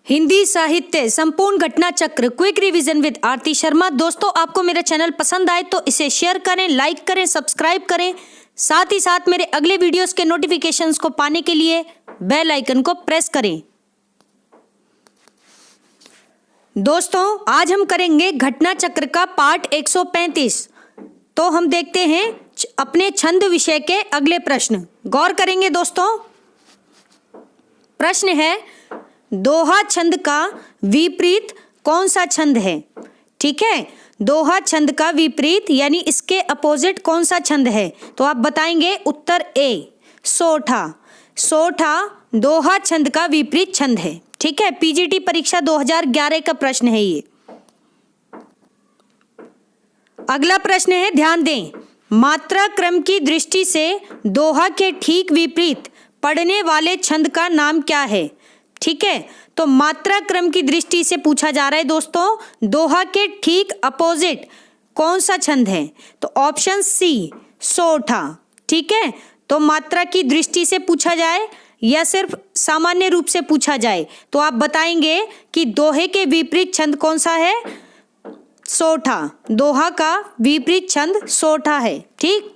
हिंदी साहित्य संपूर्ण घटना चक्र क्विक रिवीजन विद आरती शर्मा। दोस्तों, आपको मेरा चैनल पसंद आए तो इसे शेयर करें, लाइक करें, सब्सक्राइब करें। साथ ही साथ मेरे अगले वीडियोस के नोटिफिकेशंस को पाने के लिए बेल आइकन को प्रेस करें। दोस्तों, आज हम करेंगे घटना चक्र का पार्ट 135। तो हम देखते हैं अपने छंद विषय के अगले प्रश्न। गौर करेंगे दोस्तों। प्रश्न है, दोहा छंद का विपरीत कौन सा छंद है? ठीक है, दोहा छंद का विपरीत यानी इसके अपोजिट कौन सा छंद है? तो आप बताएंगे उत्तर ए, सोठा। सोठा दोहा छंद का विपरीत छंद है। ठीक है, पीजीटी परीक्षा 2011 का प्रश्न है ये। अगला प्रश्न है, ध्यान दें, मात्रा क्रम की दृष्टि से दोहा के ठीक विपरीत पढ़ने वाले छंद का नाम क्या है? ठीक है, तो मात्रा क्रम की दृष्टि से पूछा जा रहा है दोस्तों, दोहा के ठीक अपोजिट कौन सा छंद है? तो ऑप्शन सी, सोठा। ठीक है, तो मात्रा की दृष्टि से पूछा जाए या सिर्फ सामान्य रूप से पूछा जाए तो आप बताएंगे कि दोहे के विपरीत छंद कौन सा है? सोठा। दोहा का विपरीत छंद सोठा है। ठीक,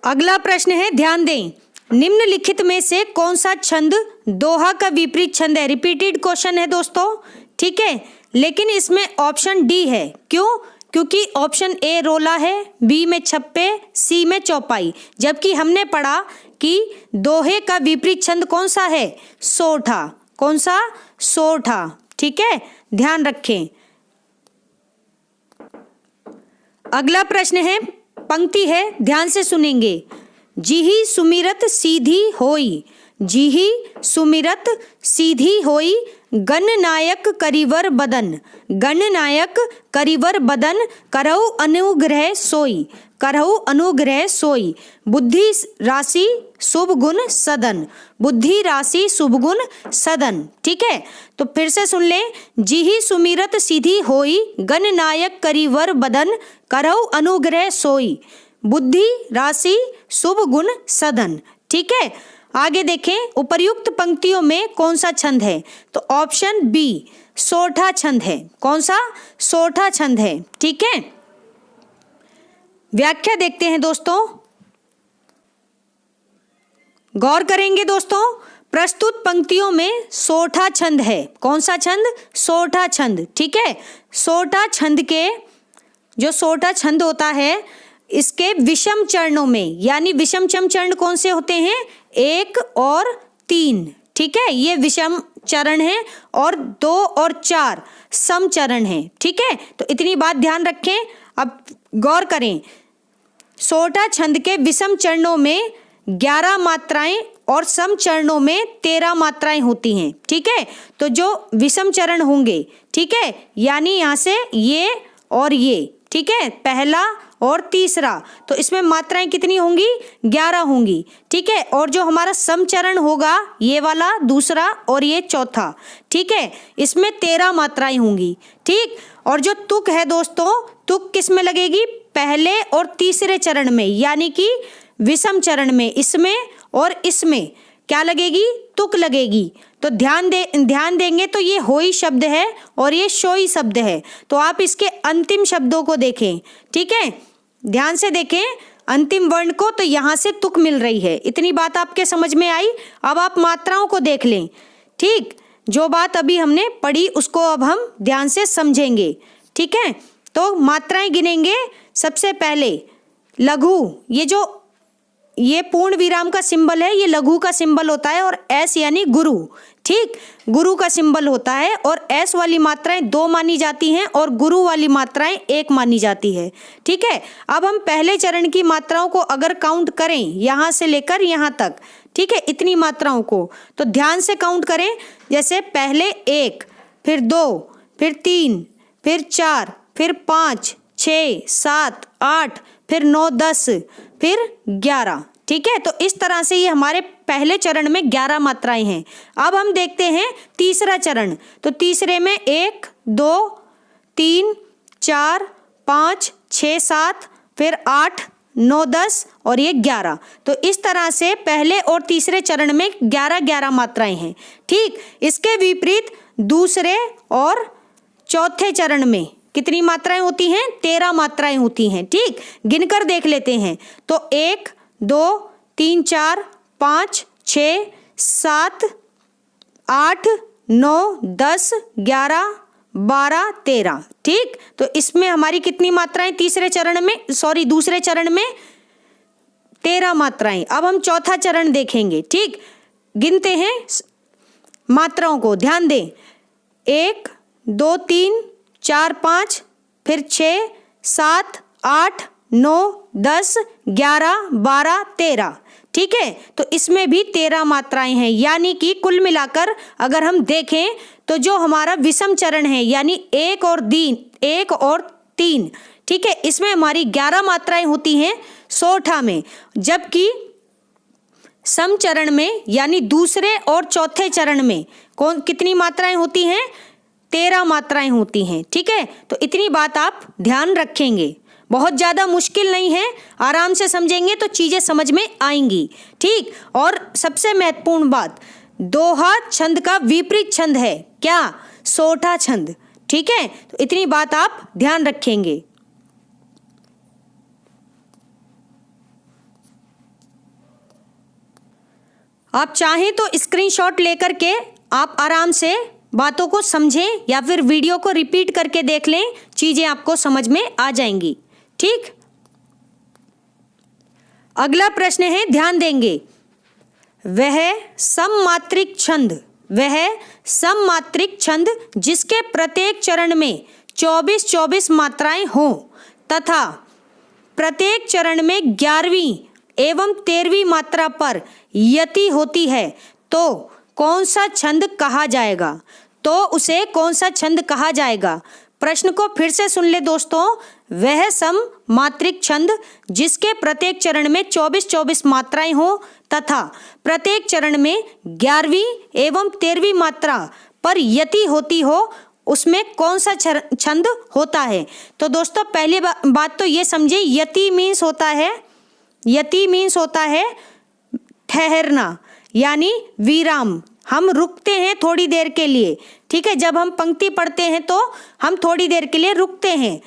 अगला प्रश्न है, ध्यान दें, निम्नलिखित में से कौन सा छंद दोहा का विपरीत छंद है? रिपीटेड क्वेश्चन है दोस्तों। ठीक है, लेकिन इसमें ऑप्शन डी है। क्यों? क्योंकि ऑप्शन ए रोला है, बी में छप्पे, सी में चौपाई, जबकि हमने पढ़ा कि दोहे का विपरीत छंद कौन सा है? सोठा। कौन सा? सोठा। ठीक है, ध्यान रखें। अगला प्रश्न है, पंक्ति है, ध्यान से सुनेंगे। जिहि सुमिरत सीधी होई, जिहि सुमिरत सीधी होई, गणनायक करिवर बदन, गणनायक करिवर बदन, करहु अनुग्रह सोई, करहु अनुग्रह सोई, बुद्धि राशि शुभ गुण सदन, बुद्धि राशि शुभ गुण सदन। ठीक है, तो फिर से सुन लें, जिहि सुमिरत सीधी होई, गणनायक करिवर बदन, करहु अनुग्रह सोई, बुद्धि राशि शुभ गुण सदन। ठीक है, आगे देखें, उपर्युक्त पंक्तियों में कौन सा छंद है? तो ऑप्शन बी, सोठा छंद है। कौन सा? सोठा छंद है। ठीक है, व्याख्या देखते हैं दोस्तों। गौर करेंगे दोस्तों, प्रस्तुत पंक्तियों में सोठा छंद है। कौन सा छंद? सोठा छंद। ठीक है, सोठा छंद के जो सोठा छंद होता है इसके विषम चरणों में, यानी विषम चरण कौन से होते हैं? 1 और 3। ठीक है, ये विषम चरण है और 2 और 4 सम चरण है। ठीक है, तो इतनी बात ध्यान रखें। अब गौर करें, सोठा छंद के विषम चरणों में 11 मात्राएं और सम चरणों में 13 मात्राएं होती हैं। ठीक है, तो जो विषम चरण होंगे, ठीक है, यानी यहां से ये और ये, ठीक है, पहला और तीसरा, तो इसमें मात्राएं कितनी होंगी? 11 होंगी। ठीक है, और जो हमारा समचरण होगा, ये वाला दूसरा और ये चौथा, ठीक है, इसमें 13 मात्राएं होंगी। ठीक, और जो तुक है दोस्तों, तुक किस में लगेगी? पहले और तीसरे चरण में, यानी कि विषम चरण में, इसमें और इसमें क्या लगेगी? तुक लगेगी। तो ध्यान देंगे तो ये होई शब्द है और ये शोई शब्द है। तो आप इसके अंतिम शब्दों को देखें। ठीक है, ध्यान से देखें अंतिम वर्ण को, तो यहां से तुक मिल रही है। इतनी बात आपके समझ में आई। अब आप मात्राओं को देख लें। ठीक, जो बात अभी हमने पढ़ी उसको अब हम ध्यान से समझेंगे। ठीक है, तो मात्राएं गिनेंगे। सबसे पहले लघु, ये पूर्ण विराम का सिंबल है, ये लघु का सिंबल होता है, और एस यानी गुरु। ठीक, गुरु का सिंबल होता है, और एस वाली मात्राएं 2 मानी जाती हैं और गुरु वाली मात्राएं 1 मानी जाती है। ठीक है, अब हम पहले चरण की मात्राओं को अगर काउंट करें यहां से लेकर यहां तक, ठीक है, इतनी मात्राओं को, तो ध्यान से काउंट करें। जैसे पहले 1, फिर 2, फिर 3, फिर 4, फिर 5, 6, 7, 8, फिर 9, 10, फिर 11। ठीक है, तो इस तरह से ये हमारे पहले चरण में 11 मात्राएं हैं। अब हम देखते हैं तीसरा चरण। तो तीसरे में 1, 2, 3, 4, 5, 6, 7, फिर 8, 9, 10 और ये 11। तो इस तरह से पहले और तीसरे चरण में 11-11 मात्राएं हैं। ठीक, इसके विपरीत दूसरे और चौथे चरण में कितनी मात्राएं होती हैं? 13 मात्राएं होती हैं। ठीक, गिनकर देख लेते हैं। तो 1 2 3 4 5 6 7 8 9 10 11 12 13। ठीक, तो इसमें हमारी कितनी मात्राएं दूसरे चरण में 13 मात्राएं। अब हम चौथा चरण देखेंगे। ठीक, गिनते हैं मात्राओं को, ध्यान दें। 1 2 3 4 5, फिर 6 7 8 9 10 11 12 13। ठीक है, तो इसमें भी 13 मात्राएं हैं। यानी कि कुल मिलाकर अगर हम देखें तो जो हमारा विषम चरण है यानी 1 और 3, ठीक है, इसमें हमारी 11 मात्राएं होती हैं सोठा में, जबकि सम चरण में यानी दूसरे और चौथे चरण में कितनी मात्राएं होती हैं? 13 मात्राएं होती हैं। ठीक है, तो इतनी बात आप ध्यान रखेंगे। बहुत ज़्यादा मुश्किल नहीं है, आराम से समझेंगे तो चीज़ें समझ में आएंगी। ठीक, और सबसे महत्वपूर्ण बात, दोहा छंद का विपरीत छंद है क्या? सोठा छंद। ठीक है, तो इतनी बात आप ध्यान रखेंगे। आप चाहें तो स्क्रीनशॉट लेकर के आप आराम से बातों को समझें या फिर वीडियो को रिपीट करके देख लें, चीज़ें आपको समझ में आ जाएंगी। ठीक, अगला प्रश्न है, ध्यान देंगे। वह सममात्रिक छंद जिसके प्रत्येक चरण में 24-24 मात्राएं हों तथा प्रत्येक चरण में 11वीं एवं 13वीं मात्रा पर यति होती है तो कौन सा छंद कहा जाएगा? प्रश्न को फिर से सुन ले दोस्तों। वह सममात्रिक छंद जिसके प्रत्येक चरण में 24-24 मात्राएं हो तथा प्रत्येक चरण में 11वीं एवं 13वीं मात्रा पर यति होती हो, उसमें कौन सा छंद होता है? तो दोस्तों पहली बात तो ये समझे, यति मीन्स होता है ठहरना यानी विराम। हम रुकते हैं थोड़ी देर के लिए। ठीक है, जब हम पंक्ति पढ़ते हैं तो हम थोड़ी देर के लिए रुकते हैं।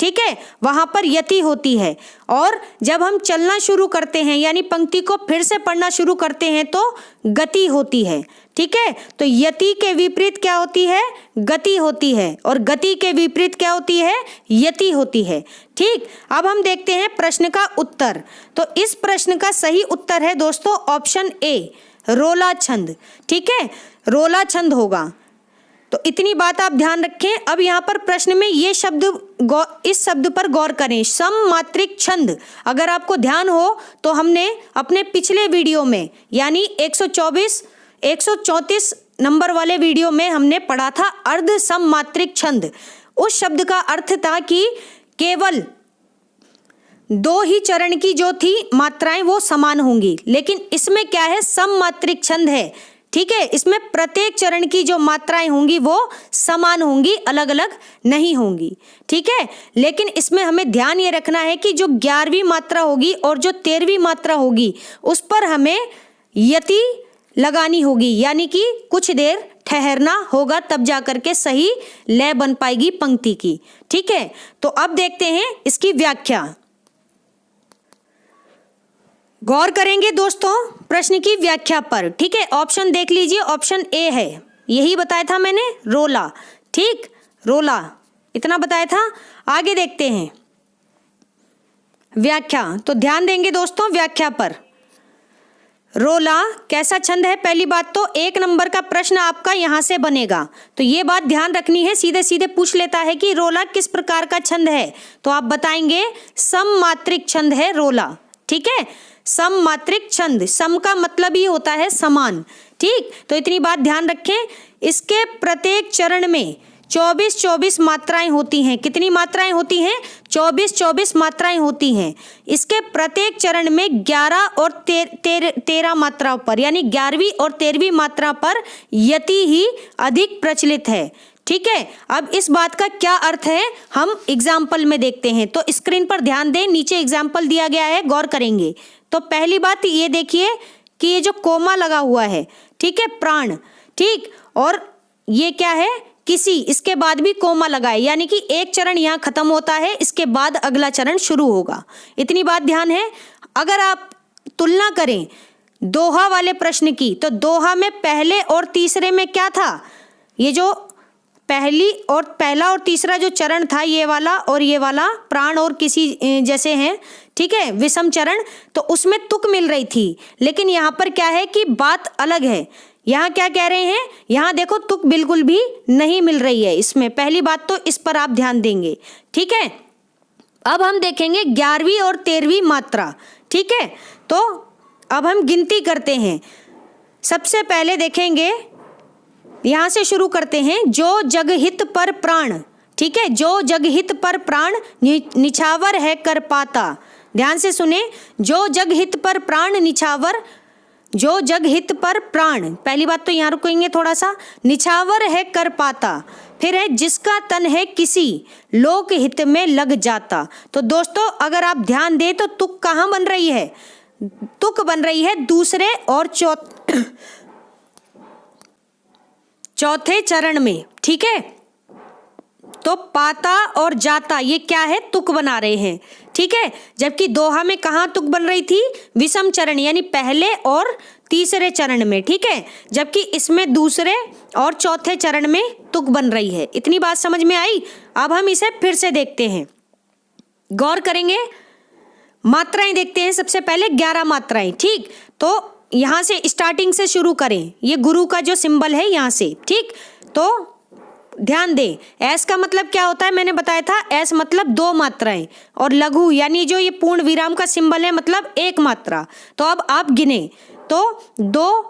ठीक है, वहां पर यति होती है। और जब हम चलना शुरू करते हैं यानी पंक्ति को फिर से पढ़ना शुरू करते हैं तो गति होती है। ठीक है, तो यति के विपरीत क्या होती है? गति होती है, और गति के विपरीत क्या होती है? यति होती है। ठीक, अब हम देखते हैं प्रश्न का उत्तर। तो इस प्रश्न का सही उत्तर है दोस्तों ऑप्शन ए, रोला छंद। ठीक है, रोला छंद होगा। तो इतनी बात आप ध्यान रखें। अब यहाँ पर प्रश्न में ये शब्द, इस शब्द पर गौर करें, सममात्रिक छंद। अगर आपको ध्यान हो तो हमने अपने पिछले वीडियो में यानी 134 नंबर वाले वीडियो में हमने पढ़ा था अर्ध सममात्रिक छंद। उस शब्द का अर्थ था कि केवल 2 ही चरण की जो थी मात्राएं वो समान होंगी, लेकिन इसमें क्या है? सममात्रिक छंद है। ठीक है, इसमें प्रत्येक चरण की जो मात्राएं होंगी वो समान होंगी, अलग अलग नहीं होंगी। ठीक है, लेकिन इसमें हमें ध्यान ये रखना है कि जो 11वीं मात्रा होगी और जो 13वीं मात्रा होगी उस पर हमें यति लगानी होगी, यानी कि कुछ देर ठहरना होगा, तब जाकर के सही लय बन पाएगी पंक्ति की। ठीक है, तो अब देखते हैं इसकी व्याख्या। गौर करेंगे दोस्तों प्रश्न की व्याख्या पर। ठीक है, ऑप्शन देख लीजिए, ऑप्शन ए है, यही बताया था मैंने, रोला। ठीक, रोला इतना बताया था। आगे देखते हैं व्याख्या। तो ध्यान देंगे दोस्तों व्याख्या पर। रोला कैसा छंद है? पहली बात तो 1 नंबर का प्रश्न आपका यहां से बनेगा, तो ये बात ध्यान रखनी है। सीधे सीधे पूछ लेता है कि रोला किस प्रकार का छंद है, तो आप बताएंगे सममात्रिक छंद है रोला। ठीक है, सममात्रिक छंद, सम का मतलब ही होता है समान। ठीक, तो इतनी बात ध्यान रखें। इसके प्रत्येक चरण में 24-24 मात्राएं होती हैं। कितनी मात्राएं होती हैं? 24-24 मात्राएं होती हैं। इसके प्रत्येक चरण में 11 और 13 मात्राओं पर यानी 11वीं और 13वीं मात्रा पर यति ही अधिक प्रचलित है। ठीक है, अब इस बात का क्या अर्थ है हम एग्जाम्पल में देखते हैं। तो स्क्रीन पर ध्यान दें, नीचे एग्जाम्पल दिया गया है, गौर करेंगे। तो पहली बात ये देखिए कि ये जो कोमा लगा हुआ है, ठीक है, प्राण, ठीक, और ये क्या है, किसी, इसके बाद भी कोमा लगा है, यानी कि एक चरण यहाँ खत्म होता है, इसके बाद अगला चरण शुरू होगा। इतनी बात ध्यान है। अगर आप तुलना करें दोहा वाले प्रश्न की, तो दोहा में पहले और तीसरे में क्या था, ये जो पहला और तीसरा जो चरण था, ये वाला और ये वाला, प्राण और किसी जैसे हैं, ठीक है, विषम चरण, तो उसमें तुक मिल रही थी। लेकिन यहाँ पर क्या है कि बात अलग है। यहाँ क्या कह रहे हैं, यहाँ देखो तुक बिल्कुल भी नहीं मिल रही है इसमें। पहली बात तो इस पर आप ध्यान देंगे, ठीक है। अब हम देखेंगे 11वीं और 13वीं मात्रा, ठीक है। तो अब हम गिनती करते हैं। सबसे पहले देखेंगे, यहाँ से शुरू करते हैं, जो जगहित पर प्राण, ठीक है, जो जगहित पर प्राण निछावर है कर पाता। ध्यान से सुने, जो जगहित पर प्राण निछावर, जो जगहित पर प्राण, पहली बात तो यहाँ रुकेंगे थोड़ा सा, निछावर है कर पाता। फिर है जिसका तन है किसी लोक हित में लग जाता। तो दोस्तों अगर आप ध्यान दें तो तुक कहाँ बन रही है, तुक बन रही है दूसरे और चौथे चरण में, ठीक है। तो पाता और जाता ये क्या है, तुक बना रहे हैं, ठीक है। जबकि दोहा में कहाँ तुक बन रही थी, विषम चरण यानी पहले और तीसरे चरण में, ठीक है। जबकि इसमें दूसरे और चौथे चरण में तुक बन रही है। इतनी बात समझ में आई। अब हम इसे फिर से देखते हैं, गौर करेंगे, मात्राएं देखते हैं। सबसे पहले 11 मात्राएं, ठीक। तो यहाँ से स्टार्टिंग से शुरू करें, ये गुरु का जो सिंबल है यहाँ से, ठीक। तो ध्यान दें, एस का मतलब क्या होता है, मैंने बताया था, एस मतलब 2 मात्राएं, और लघु यानी जो ये पूर्ण विराम का सिंबल है मतलब 1 मात्रा। तो अब आप गिने तो 2,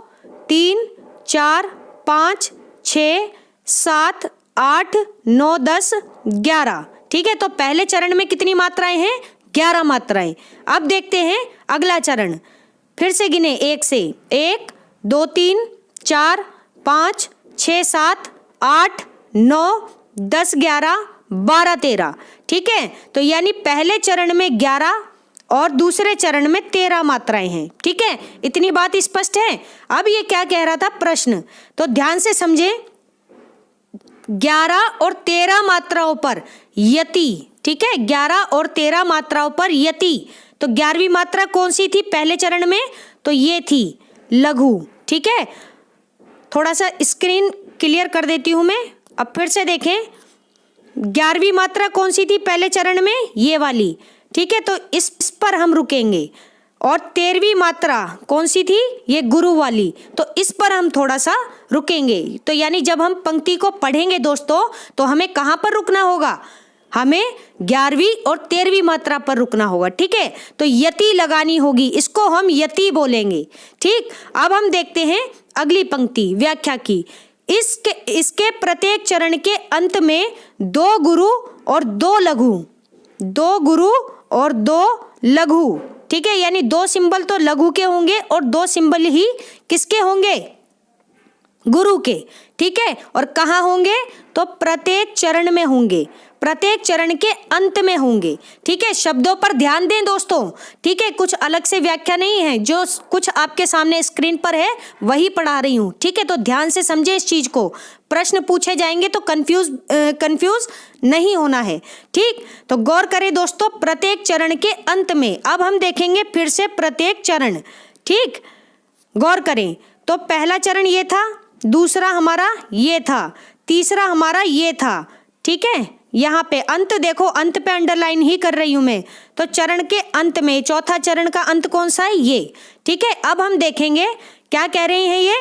3, 4, 5, 6, 7, 8, 9, 10, 11, ठीक है। तो पहले चरण में कितनी मात्राएं हैं, 11 मात्राएं। अब देखते हैं अगला चरण, फिर से गिने 1 से, 1, 2, 3, 4, 5, 6, 7, 8, 9, 10, 11, 12, 13, ठीक है। तो यानी पहले चरण में 11 और दूसरे चरण में 13 मात्राएं हैं, ठीक है। इतनी बात स्पष्ट है। अब ये क्या कह रहा था प्रश्न, तो ध्यान से समझे, 11 और 13 मात्राओं पर यति, ठीक है, 11 और 13 मात्राओं पर यति। तो 11वीं मात्रा कौन सी थी पहले चरण में, तो ये थी लघु, ठीक है। थोड़ा सा स्क्रीन क्लियर कर देती हूं मैं। अब फिर से देखें, 11वीं मात्रा कौन सी थी पहले चरण में, ये वाली, ठीक है। तो इस पर हम रुकेंगे। और 13वीं मात्रा कौन सी थी, ये गुरु वाली, तो इस पर हम थोड़ा सा रुकेंगे। तो यानी जब हम पंक्ति को पढ़ेंगे दोस्तों, तो हमें कहाँ पर रुकना होगा, हमें 11वीं और 13वीं मात्रा पर रुकना होगा, ठीक है। तो यति लगानी होगी, इसको हम यति बोलेंगे, ठीक। अब हम देखते हैं अगली पंक्ति व्याख्या की। इसके प्रत्येक चरण के अंत में 2 गुरु और 2 लघु, 2 गुरु और 2 लघु, ठीक है। यानी 2 सिंबल तो लघु के होंगे और 2 सिंबल ही किसके होंगे, गुरु के, ठीक है। और कहाँ होंगे, तो प्रत्येक चरण में होंगे, प्रत्येक चरण के अंत में होंगे, ठीक है। शब्दों पर ध्यान दें दोस्तों, ठीक है। कुछ अलग से व्याख्या नहीं है, जो कुछ आपके सामने स्क्रीन पर है वही पढ़ा रही हूँ, ठीक है। तो ध्यान से समझे इस चीज को, प्रश्न पूछे जाएंगे तो कंफ्यूज नहीं होना है, ठीक। तो गौर करें दोस्तों, प्रत्येक चरण के अंत में। अब हम देखेंगे फिर से प्रत्येक चरण, ठीक। गौर करें, तो पहला चरण ये था, दूसरा हमारा ये था, तीसरा हमारा ये था, ठीक है। यहाँ पे अंत देखो, अंत पे अंडरलाइन ही कर रही हूं मैं। तो चरण के अंत में चौथा चरण का अंत कौन सा है, ये, ठीक है। अब हम देखेंगे क्या कह रहे हैं ये,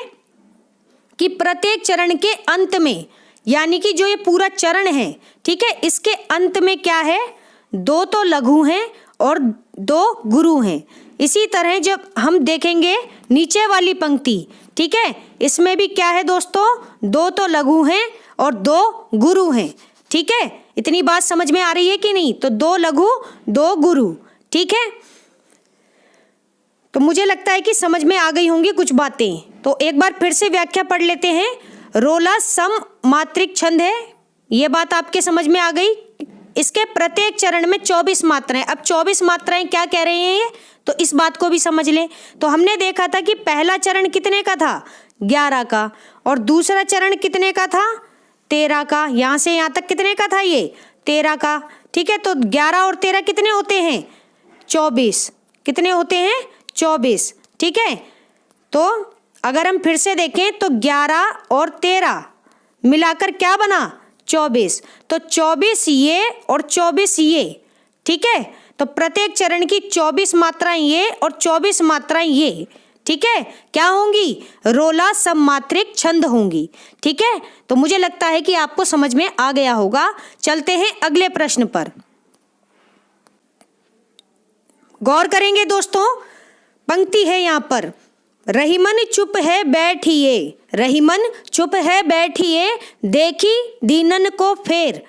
कि प्रत्येक चरण के अंत में, यानी कि जो ये पूरा चरण है, ठीक है, इसके अंत में क्या है, 2 तो लघु हैं और 2 गुरु हैं। इसी तरह जब हम देखेंगे नीचे वाली पंक्ति, ठीक है, इसमें भी क्या है दोस्तों, 2 तो लघु हैं और 2 गुरु हैं, ठीक है। इतनी बात समझ में आ रही है कि नहीं, तो 2 लघु 2 गुरु, ठीक है। तो मुझे लगता है कि समझ में आ गई होंगी कुछ बातें। तो एक बार फिर से व्याख्या पढ़ लेते हैं। रोला सम मात्रिक छंद है, ये बात आपके समझ में आ गई। इसके प्रत्येक चरण में 24 मात्राएं। अब 24 मात्राएं क्या कह रहे हैं ये, तो इस बात को भी समझ लें। तो हमने देखा था कि पहला चरण कितने का था, 11 का, और दूसरा चरण कितने का था, 13 का। यहाँ से यहाँ तक कितने का था ये, 13 का। ठीक है, तो 11 और 13 कितने होते हैं, 24। कितने होते हैं, 24। ठीक है, तो अगर हम फिर से देखें तो 11 और 13 मिलाकर क्या बना, 24। तो 24 ये और 24 ये। ठीक है, तो प्रत्येक चरण की 24 मात्राएं ये और 24 मात्राएं ये। ठीक है, क्या होंगी, रोला सममात्रिक छंद होंगी। ठीक है, तो मुझे लगता है कि आपको समझ में आ गया होगा। चलते हैं अगले प्रश्न पर। गौर करेंगे दोस्तों, पंक्ति है यहाँ पर, रहीमन चुप है बैठिए, रहीमन चुप है बैठिए, देखी दीनन को फेर।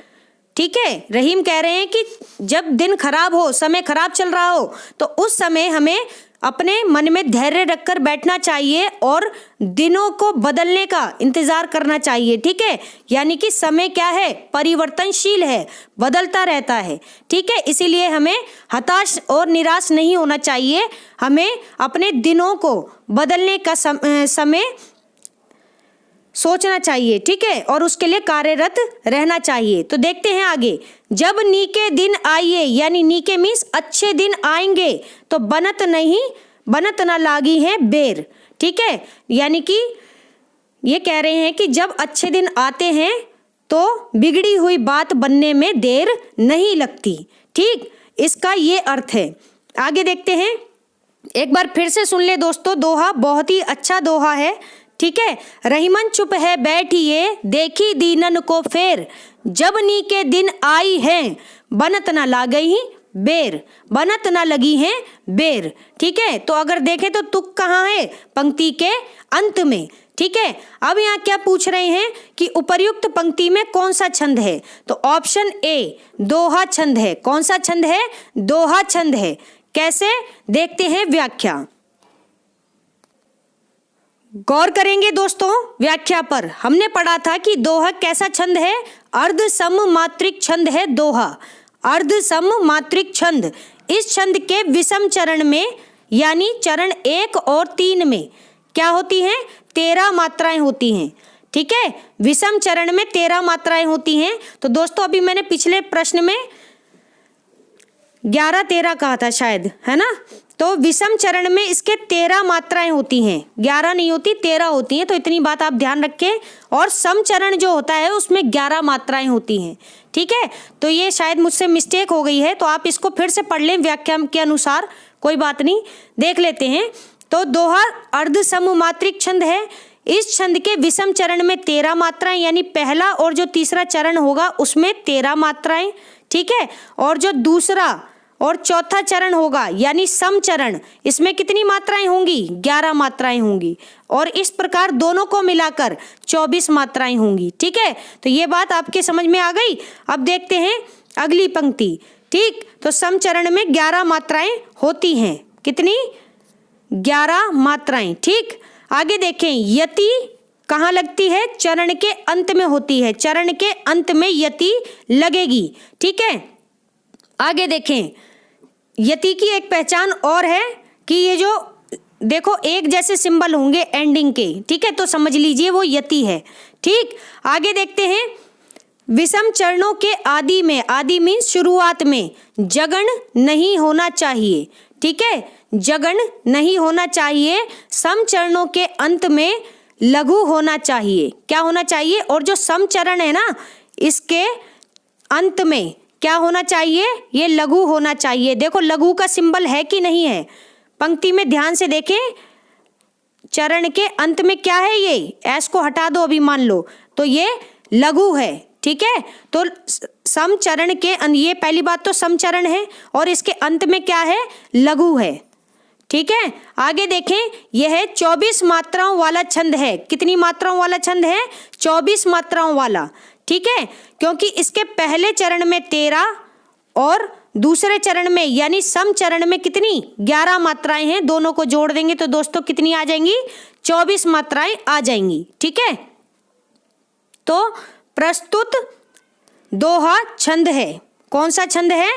ठीक है, रहीम कह रहे हैं कि जब दिन खराब हो, समय खराब चल रहा हो, तो उस समय हमें अपने मन में धैर्य रखकर बैठना चाहिए और दिनों को बदलने का इंतजार करना चाहिए। ठीक है, यानी कि समय क्या है, परिवर्तनशील है, बदलता रहता है। ठीक है, इसीलिए हमें हताश और निराश नहीं होना चाहिए, हमें अपने दिनों को बदलने का समय सोचना चाहिए। ठीक है, और उसके लिए कार्यरत रहना चाहिए। तो देखते हैं आगे, जब नीके दिन आइए, यानी नीके मीन्स अच्छे दिन आएंगे, तो बनत ना लागी है बेर। ठीक है, यानी कि ये कह रहे हैं कि जब अच्छे दिन आते हैं तो बिगड़ी हुई बात बनने में देर नहीं लगती। ठीक, इसका ये अर्थ है। आगे देखते हैं, एक बार फिर से सुन ले दोस्तों, दोहा बहुत ही अच्छा दोहा है। ठीक है, रहीमन चुप है बैठिए, देखी दीनन को फेर, जब नीके दिन आई हैं, बनत ना लागई बेर, बनत ना लगी हैं बेर। ठीक है, तो अगर देखें तो तुक कहाँ है, पंक्ति के अंत में। ठीक है, अब यहाँ क्या पूछ रहे हैं कि उपर्युक्त पंक्ति में कौन सा छंद है, तो ऑप्शन ए दोहा छंद है। कौन सा छंद है, दोहा छंद है। कैसे, देखते हैं व्याख्या। गौर करेंगे दोस्तों व्याख्या पर। हमने पढ़ा था कि दोहा कैसा छंद है, अर्ध सम मात्रिक छंद है दोहा, अर्ध सम मात्रिक छंद। इस छंद के विषम चरण में, यानी चरण 1 और 3 में क्या होती हैं, 13 मात्राएं होती हैं। ठीक है, विषम चरण में 13 मात्राएं होती हैं। तो दोस्तों अभी मैंने पिछले प्रश्न में 11-13 कहा था शायद, है ना। तो विषम चरण में इसके 13 मात्राएं होती हैं, 11 नहीं होती, 13 होती हैं। तो इतनी बात आप ध्यान रखें। और सम चरण जो होता है उसमें 11 मात्राएं होती हैं। ठीक है, तो ये शायद मुझसे मिस्टेक हो गई है, तो आप इसको फिर से पढ़ लें व्याख्या के अनुसार, कोई बात नहीं। देख लेते हैं, तो दोहा अर्ध सम मात्रिक छंद है। इस छंद के विषम चरण में 13 मात्राएं, यानी पहला और जो तीसरा चरण होगा उसमें 13 मात्राएं। ठीक है, और जो दूसरा और चौथा चरण होगा यानी सम चरण, इसमें कितनी मात्राएं होंगी, 11 मात्राएं होंगी। और इस प्रकार दोनों को मिलाकर 24 मात्राएं होंगी। ठीक है, तो ये बात आपके समझ में आ गई। अब देखते हैं अगली पंक्ति। ठीक, तो सम चरण में 11 मात्राएं होती हैं। कितनी, 11 मात्राएं। ठीक, आगे देखें, यति कहाँ लगती है, चरण के अंत में होती है, चरण के अंत में यति लगेगी। ठीक है, आगे देखें, यति की एक पहचान और है कि ये जो देखो एक जैसे सिंबल होंगे एंडिंग के। ठीक है, तो समझ लीजिए वो यति है। ठीक, आगे देखते हैं, विषम चरणों के आदि में, आदि मीन्स शुरुआत में, जगण नहीं होना चाहिए। ठीक है, जगण नहीं होना चाहिए। सम चरणों के अंत में लघु होना चाहिए। क्या होना चाहिए, और जो सम चरण है ना, इसके अंत में क्या होना चाहिए, ये लघु होना चाहिए। देखो लघु का सिंबल है कि नहीं है, पंक्ति में ध्यान से देखें, चरण के अंत में क्या है, ये एस को हटा दो अभी मान लो, तो ये लघु है। ठीक है, तो सम चरण के, ये पहली बात तो सम चरण है और इसके अंत में क्या है, लघु है। ठीक है, आगे देखें, यह 24 मात्राओं वाला छंद है। कितनी मात्राओं वाला छंद है, 24 मात्राओं वाला। ठीक है, क्योंकि इसके पहले चरण में 13 और दूसरे चरण में यानी सम चरण में कितनी, 11 मात्राएं हैं। दोनों को जोड़ देंगे तो दोस्तों कितनी आ जाएंगी, 24 मात्राएं आ जाएंगी। ठीक है, तो प्रस्तुत दोहा छंद है। कौन सा छंद है?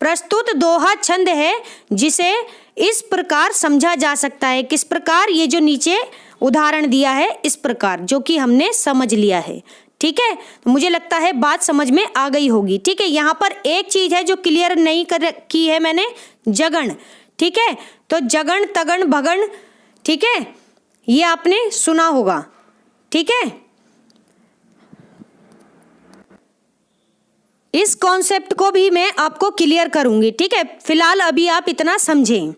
प्रस्तुत दोहा छंद है, जिसे इस प्रकार समझा जा सकता है। किस प्रकार? ये जो नीचे उदाहरण दिया है इस प्रकार, जो कि हमने समझ लिया है। ठीक है, तो मुझे लगता है बात समझ में आ गई होगी। ठीक है, यहाँ पर एक चीज है जो क्लियर नहीं की है मैंने, जगण। ठीक है, तो जगण, तगण, भगण, ठीक है, ये आपने सुना होगा। ठीक है, इस कॉन्सेप्ट को भी मैं आपको क्लियर करूंगी। ठीक है, फिलहाल अभी आप इतना समझें।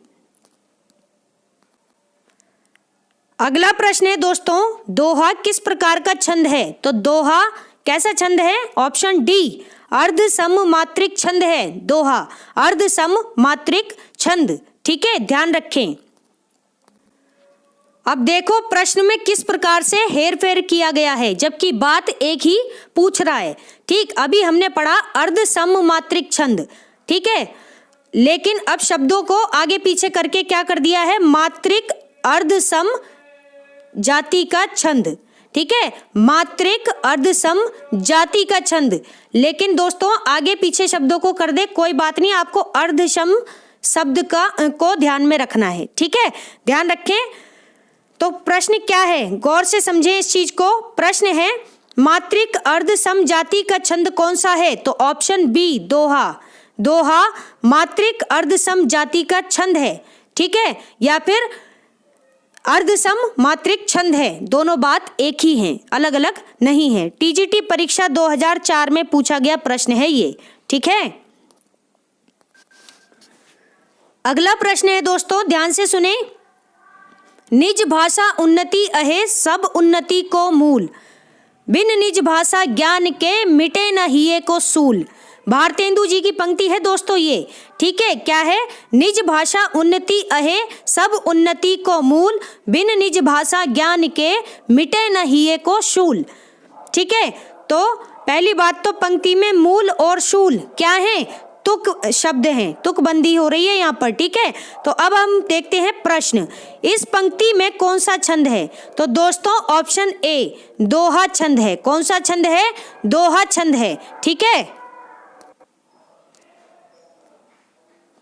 अगला प्रश्न है दोस्तों, दोहा किस प्रकार का छंद है? तो दोहा कैसा छंद है? ऑप्शन डी, अर्ध सम मात्रिक छंद है दोहा, अर्ध सम मात्रिक छंद। ठीक है, ध्यान रखें। अब देखो प्रश्न में किस प्रकार से हेरफेर किया गया है, जबकि बात एक ही पूछ रहा है। ठीक, अभी हमने पढ़ा अर्ध सम मात्रिक छंद। ठीक है, लेकिन अब शब्दों को आगे पीछे करके क्या कर दिया है? मात्रिक अर्ध सम जाति का छंद। ठीक है, मात्रिक अर्ध सम जाति का छंद। लेकिन दोस्तों आगे पीछे शब्दों को कर दे कोई बात नहीं, आपको अर्ध सम शब्द को ध्यान में रखना है। ठीक है, ध्यान रखें। तो प्रश्न क्या है, गौर से समझें इस चीज को। प्रश्न है मात्रिक अर्ध सम जाति का छंद कौन सा है? तो ऑप्शन बी, दोहा। दोहा मात्रिक अर्ध सम जाति का छंद है। ठीक है, या फिर अर्ध सम मात्रिक छंद है। दोनों बात एक ही हैं, अलग अलग नहीं है। टीजीटी परीक्षा 2004 में पूछा गया प्रश्न है ये। ठीक है, अगला प्रश्न है दोस्तों, ध्यान से सुने। निज भाषा उन्नति अहे सब उन्नति को मूल, बिन निज भाषा ज्ञान के मिटे न हिये को सूल। भारतेंदु जी की पंक्ति है दोस्तों ये। ठीक है, क्या है? निज भाषा उन्नति अहे सब उन्नति को मूल, बिन निज भाषा ज्ञान के मिटे न हिये को शूल। ठीक है, तो पहली बात तो पंक्ति में मूल और शूल क्या है? तुक शब्द हैं, तुक बंदी हो रही है यहाँ पर। ठीक है, तो अब हम देखते हैं प्रश्न, इस पंक्ति में कौन सा छंद है? तो दोस्तों ऑप्शन ए, दोहा छंद है। कौन सा छंद है? दोहा छंद है। ठीक है,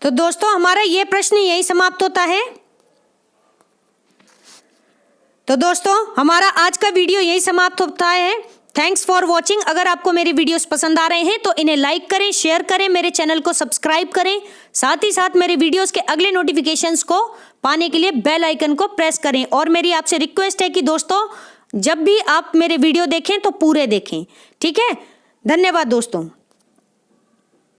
तो दोस्तों हमारा ये प्रश्न यही समाप्त होता है। तो दोस्तों हमारा आज का वीडियो यही समाप्त होता है। Thanks for watching. अगर आपको मेरे वीडियोस पसंद आ रहे हैं तो इन्हें लाइक करें, शेयर करें, मेरे चैनल को सब्सक्राइब करें। साथ ही साथ मेरे वीडियोस के अगले नोटिफिकेशंस को पाने के लिए बेल आइकन को प्रेस करें। और मेरी आपसे रिक्वेस्ट है कि दोस्तों जब भी आप मेरे वीडियो देखें तो पूरे देखें। ठीक है, धन्यवाद दोस्तों।